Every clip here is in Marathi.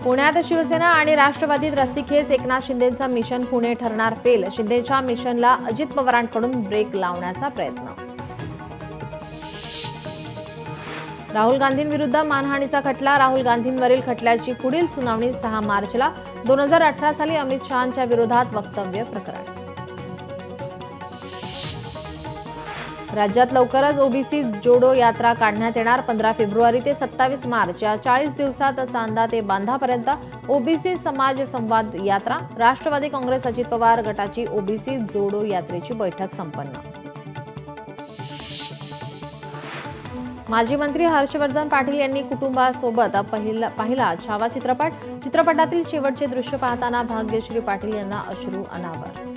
पुण्यात शिवसेना आणि राष्ट्रवादीत रस्सीखेच, एकनाथ शिंदेंचा मिशन पुणे ठरणार फेल. शिंदेच्या मिशनला अजित पवारांकडून ब्रेक लावण्याचा प्रयत्न. राहुल गांधींविरुद्ध मानहानीचा खटला. राहुल गांधींवरील खटल्याची पुढील सुनावणी 6 मार्चला. 2018 साली अमित शहांच्या विरोधात वक्तव्य प्रकरण. राज्यात लवकरच ओबीसी जोडो यात्रा काढण्यात येणार. 15 फेब्रुवारी ते 27 मार्च या 40 दिवसात चांदा ते बांधापर्यंत ओबीसी समाज संवाद यात्रा. राष्ट्रवादी काँग्रेस अजित पवार गटाची ओबीसी जोडो यात्रेची बैठक संपन्न. माजी मंत्री हर्षवर्धन पाटील यांनी कुटुंबासोबत पाहिला छावा चित्रपट. चित्रपटातील शेवटचे दृश्य पाहताना भाग्यश्री पाटील यांना अश्रू अनावर.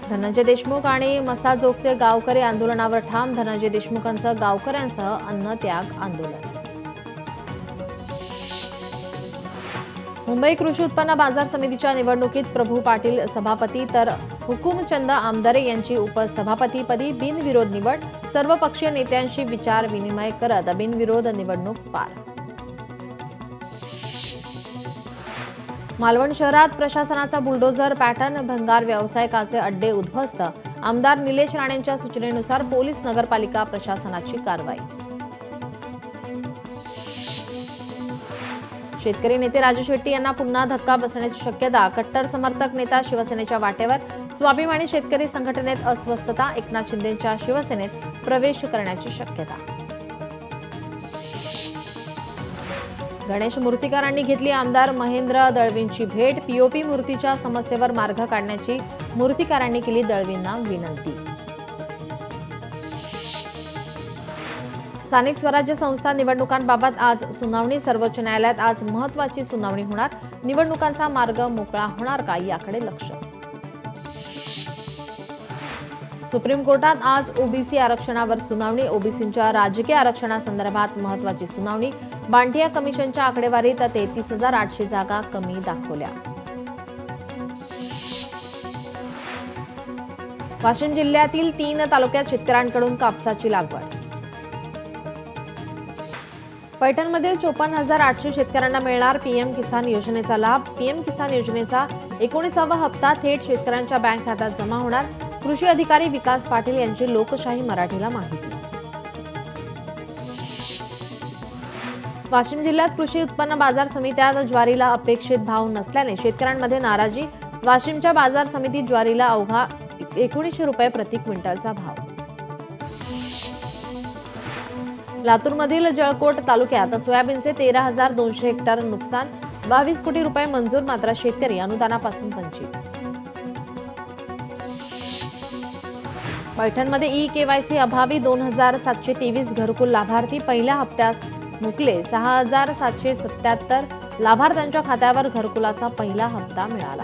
धनंजय देशमुख आणि मसाजोगचे गावकरी आंदोलनावर ठाम. धनंजय देशमुखांचं गावकऱ्यांसह अन्नत्याग आंदोलन. मुंबई कृषी उत्पन्न बाजार समितीच्या निवडणुकीत प्रभू पाटील सभापती तर हुकुमचंद आमदारे यांची उपसभापतीपदी बिनविरोध निवड. सर्वपक्षीय नेत्यांशी विचार विनिमय करत बिनविरोध निवडणूक पार. मालवण शहरात प्रशासनाचा बुलडोझर पॅटर्न. भंगार व्यावसायिकाचे अड्डे उद्ध्वस्त. आमदार निलेश राणेंच्या सूचनेनुसार पोलीस नगरपालिका प्रशासनाची कारवाई. शेतकरी नेते राजू शेट्टी यांना पुन्हा धक्का बसण्याची शक्यता. कट्टर समर्थक नेता शिवसेनेच्या वाटेवर. स्वाभिमानी शेतकरी संघटनेत अस्वस्थता. एकनाथ शिंदेंच्या शिवसेनेत प्रवेश करण्याची शक्यता. गणेश मूर्तीकारांनी घेतली आमदार महेंद्र दळवींची भेट. पीओपी मूर्तीच्या समस्येवर मार्ग काढण्याची मूर्तीकारांनी केली दळवींना विनंती. स्थानिक स्वराज्य संस्था निवडणुकांबाबत आज सुनावणी. सर्वोच्च न्यायालयात आज महत्त्वाची सुनावणी होणार. निवडणुकांचा मार्ग मोकळा होणार का याकडे लक्ष. सुप्रीम कोर्टात आज ओबीसी आरक्षणावर सुनावणी. ओबीसींच्या राजकीय आरक्षणासंदर्भात महत्त्वाची सुनावणी. बांटिया कमिशनच्या आकडेवारीत 33,800 जागा कमी दाखवल्या. वाशिम जिल्ह्यातील 3 तालुक्यात शेतकऱ्यांकडून कापसाची लागवड. पैठणमधील 54,800 शेतकऱ्यांना मिळणार पीएम किसान योजनेचा लाभ. पीएम किसान योजनेचा 19वा हप्ता थेट शेतकऱ्यांच्या बँक खात्यात जमा होणार. कृषी अधिकारी विकास पाटील यांची लोकशाही मराठीला माहिती. वाशिम जिल्ह्यात कृषी उत्पन्न बाजार समित्यात ज्वारीला अपेक्षित भाव नसल्याने शेतकऱ्यांमध्ये नाराजी. वाशिमच्या बाजार समितीत ज्वारीला अवघा 1900 रुपये प्रति क्विंटलचा भाव. लातूरमधील जळकोट तालुक्यात सोयाबीनचे 13,200 हेक्टर नुकसान. 22 कोटी रुपये मंजूर, मात्र शेतकरी अनुदानापासून वंचित. पैठणमध्ये ई-केवायसी अभावी 2,723 घरकुल लाभार्थी. पहिल्या हप्त्यास मुकले 6,777 लाभार्थ्यांच्या खात्यावर घरकुलाचा पहिला हप्ता मिळाला.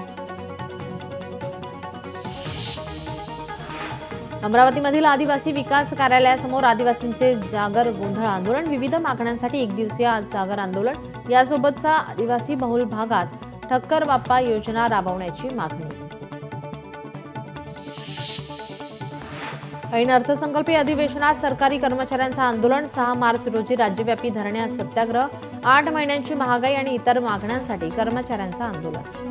अमरावतीमधील आदिवासी विकास कार्यालयासमोर आदिवासींचे जागर गोंधळ आंदोलन. विविध मागण्यांसाठी 1 दिवसीय आज जागर आंदोलन. यासोबतचा आदिवासी बहुल भागात ठक्कर बाप्पा योजना राबवण्याची मागणी. ऐन अर्थसंकल्पीय अधिवेशनात सरकारी कर्मचाऱ्यांचं आंदोलन. 6 मार्च रोजी राज्यव्यापी धरणे सत्याग्रह. 8 महिन्यांची महागाई आणि इतर मागण्यांसाठी कर्मचाऱ्यांचं आंदोलन.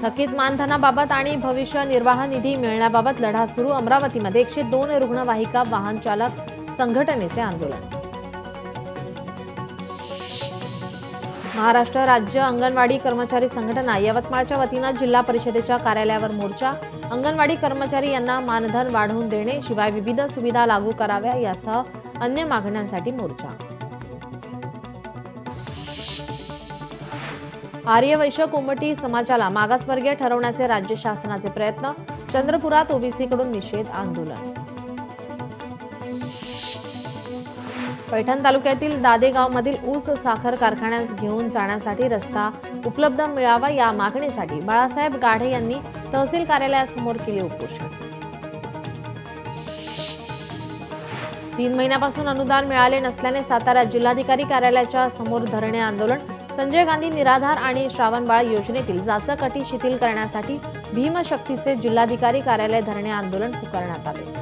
थकीत मानधनाबाबत आणि भविष्य निर्वाह निधी मिळण्याबाबत लढा सुरू. अमरावतीमध्ये 102 रुग्णवाहिका वाहन चालक संघटनेचे आंदोलन. महाराष्ट्र राज्य अंगणवाडी कर्मचारी संघटना यवतमाळच्या वतीनं जिल्हा परिषदेच्या कार्यालयावर मोर्चा. अंगणवाडी कर्मचारी यांना मानधन वाढवून देणे, शिवाय विविध सुविधा लागू कराव्या यासह अन्य मागण्यांसाठी मोर्चा. आर्य वैश्य कोमटी समाजाला मागासवर्गीय ठरवण्याचे राज्य शासनाचे प्रयत्न. चंद्रपुरात ओबीसीकडून निषेध आंदोलन. पैठण तालुक्यातील दादेगावमधील ऊस साखर कारखान्यास घेऊन जाण्यासाठी रस्ता उपलब्ध मिळावा या मागणीसाठी बाळासाहेब गाढे यांनी तहसील कार्यालयासमोर केले उपोषण. 3 महिन्यापासून अनुदान मिळाले नसल्याने सातारा जिल्हाधिकारी कार्यालयाच्या समोर धरणे आंदोलन. संजय गांधी निराधार आणि श्रावणबाळ योजनेतील जाचक अटी शिथिल करण्यासाठी भीमशक्तीचे जिल्हाधिकारी कार्यालय धरणे आंदोलन पुकारण्यात आले.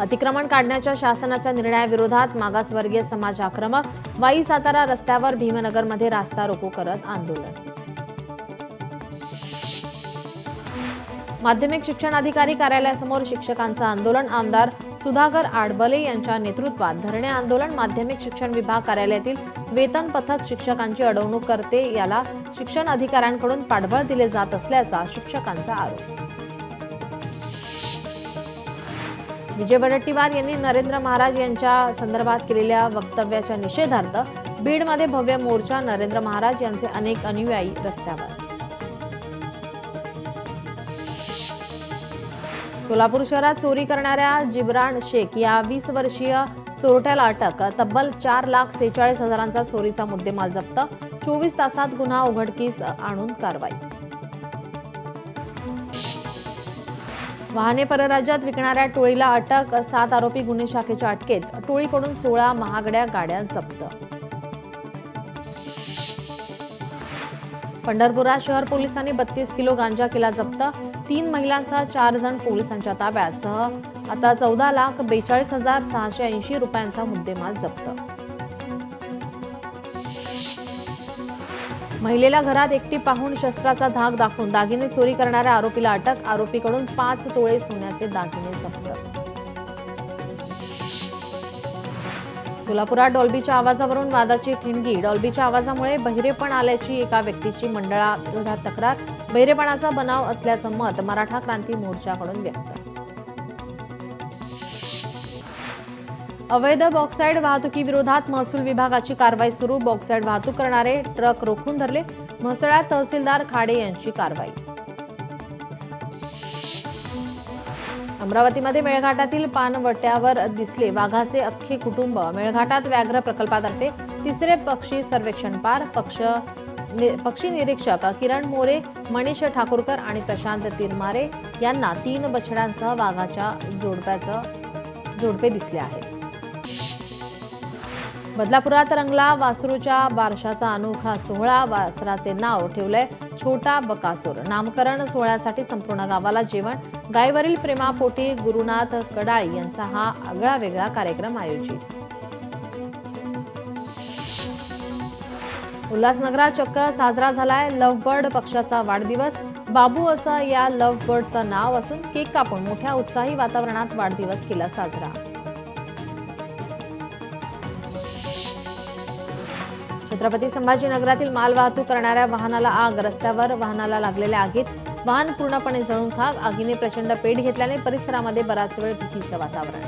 अतिक्रमण काढण्याच्या शासनाच्या निर्णयाविरोधात मागासवर्गीय समाज आक्रमक. वाई सातारा रस्त्यावर भीमनगरमध्ये रास्ता रोको करत आंदोलन. माध्यमिक शिक्षण अधिकारी कार्यालयासमोर शिक्षकांचं आंदोलन. आमदार सुधाकर आडबले यांच्या नेतृत्वात धरणे आंदोलन. माध्यमिक शिक्षण विभाग कार्यालयातील वेतन पथक शिक्षकांची अडवणूक करते, याला शिक्षण अधिकाऱ्यांकडून पाठबळ दिले जात असल्याचा शिक्षकांचा आरोप. विजय वडेट्टीवार यांनी नरेंद्र महाराज यांच्या संदर्भात केलेल्या वक्तव्याच्या निषेधार्थ बीडमध्ये भव्य मोर्चा. नरेंद्र महाराज यांचे अनेक अनुयायी रस्त्यावर. सोलापूर शहरात चोरी करणाऱ्या जिब्रान शेख या 20 वर्षीय चोरट्याला अटक. तब्बल 4,46,000 चोरीचा मुद्देमाल जप्त. 24 तासात गुन्हा उघडकीस आणून कारवाई. वाहने परराज्यात विकणाऱ्या टोळीला अटक. 7 आरोपी गुन्हे शाखेच्या अटकेत. टोळीकडून 16 महागड्या गाड्या जप्त. पंढरपुरात शहर पोलिसांनी 32 किलो गांजा केला जप्त. 3 महिलांसह 4 जण पोलिसांच्या ताब्यात. आता 14,42,680 रुपयांचा मुद्देमाल जप्त. महिलेला घरात एकटी पाहून शस्त्राचा धाक दाखवून दागिने चोरी करणाऱ्या आरोपीला अटक. आरोपीकडून 5 तोळे सोन्याचे दागिने जप्त. सोलापुरात डॉल्बीच्या आवाजावरून वादाची ठिणगी. डॉल्बीच्या आवाजामुळे बहिरेपण आल्याची एका व्यक्तीची मंडळाविरोधात तक्रार. बहिरेपणाचा बनाव असल्याचं मत मराठा क्रांती मोर्चाकडून व्यक्त. अवैध बॉक्साईड वाहतुकीविरोधात महसूल विभागाची कारवाई सुरू. बॉक्साईड वाहतूक करणारे ट्रक रोखून धरले. म्हसळ्यात तहसीलदार खाडे यांची कारवाई. अमरावतीमध्ये मेळघाटातील पानवट्यावर दिसले वाघाचे अख्खे कुटुंब. मेळघाटात व्याघ्र प्रकल्पातर्फे 3रे पक्षी सर्वेक्षण पार. पक्षी निरीक्षक किरण मोरे, मनीष ठाकूरकर आणि प्रशांत तिरमारे यांना 3 बछड्यांसह वाघाच्या जोडपे दिसले आहेत. बदलापुरात रंगला वासरूच्या बारशाचा अनोखा सोहळा. वासराचे नाव ठेवलंय छोटा बकासूर. नामकरण सोहळ्यासाठी संपूर्ण गावाला जेवण. गायीवरील प्रेमापोटी गुरुनाथ कडाळी यांचा हा आगळा वेगळा कार्यक्रम आयोजित. उल्हासनगरात चक्क साजरा झालाय लव्हबर्ड पक्षाचा वाढदिवस. बाबू असं या लव्हबर्डचं नाव असून केक कापून मोठ्या उत्साही वातावरणात वाढदिवस केला साजरा. छत्रपती संभाजीनगरातील माल वाहतूक करणाऱ्या वाहनाला आग. रस्त्यावर वाहनाला लागलेल्या आगीत वाहन पूर्णपणे जळून खाक. आगीने प्रचंड पेट घेतल्याने परिसरामध्ये बराच वेळ भीतीचं वातावरण.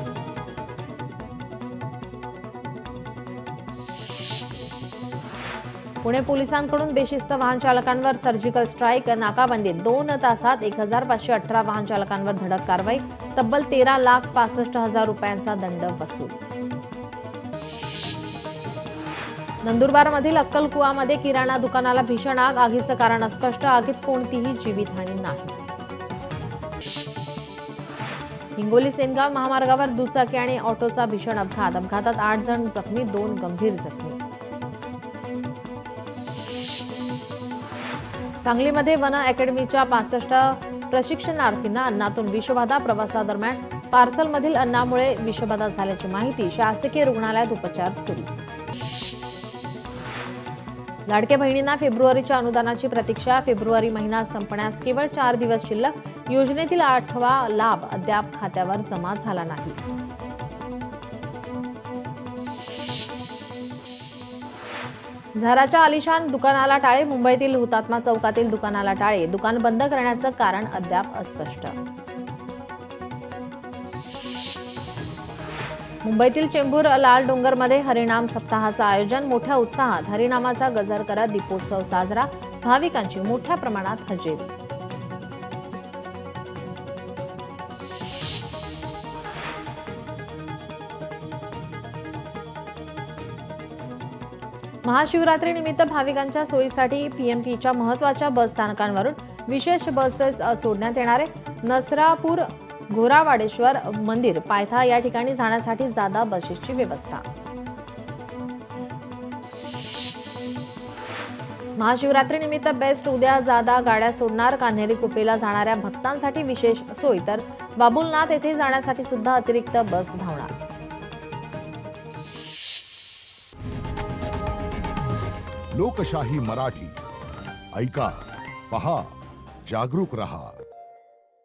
पुणे पोलिसांकडून बेशिस्त वाहन चालकांवर सर्जिकल स्ट्राईक. नाकाबंदीत 2 तासात 1,518 वाहन चालकांवर धडक कारवाई. तब्बल 13,65,000 रुपयांचा दंड वसूल. नंदुरबारमधील अक्कलकुवामध्ये किराणा दुकानाला भीषण आग. आगीचं कारण अस्पष्ट. आगीत कोणतीही जीवितहानी नाही. हिंगोली सेनगाव महामार्गावर दुचाकी आणि ऑटोचा भीषण अपघात. अपघातात 8 जण जखमी, 2 गंभीर जखमी. सांगलीमध्ये वन अकॅडमीच्या 65 प्रशिक्षणार्थींना अन्नातून विषबाधा. प्रवासादरम्यान पार्सलमधील अन्नामुळे विषबाधा झाल्याची माहिती. शासकीय रुग्णालयात उपचार सुरू. लाडक्या बहिणींना फेब्रुवारीच्या अनुदानाची प्रतीक्षा. फेब्रुवारी महिना संपण्यास केवळ 4 दिवस शिल्लक. योजनेतील 8वा लाभ अद्याप खात्यावर जमा झाला नाही. झाराच्या आलिशान दुकानाला टाळे. मुंबईतील हुतात्मा चौकातील दुकानाला टाळे. दुकान बंद करण्याचं कारण अद्याप अस्पष्ट. मुंबईतील चेंबूर लाल डोंगरमध्ये हरिनाम सप्ताहाचं आयोजन. मोठ्या उत्साहात हरिनामाचा गजर करत दीपोत्सव साजरा. भाविकांची मोठ्या प्रमाणात हजेरी. महाशिवरात्रीनिमित्त भाविकांच्या सोयीसाठी पीएमपीच्या महत्त्वाच्या बस स्थानकांवरून विशेष बसेस सोडण्यात येणार आहे. नसरापूर, घोरावाडेश्वर मंदिर, पायथा या ठिकाणी जाण्यासाठी जादा बसेसची व्यवस्था. महाशिवरात्रीनिमित्त बेस्ट उद्या जादा गाड्या सोडणार. कान्हेरी कुफेला जाणाऱ्या भक्तांसाठी विशेष सोय, तर बाबुलनाथ येथे जाण्यासाठी सुद्धा अतिरिक्त बस धावणार. लोकशाही मराठी ऐका, पहा, जागरूक रहा.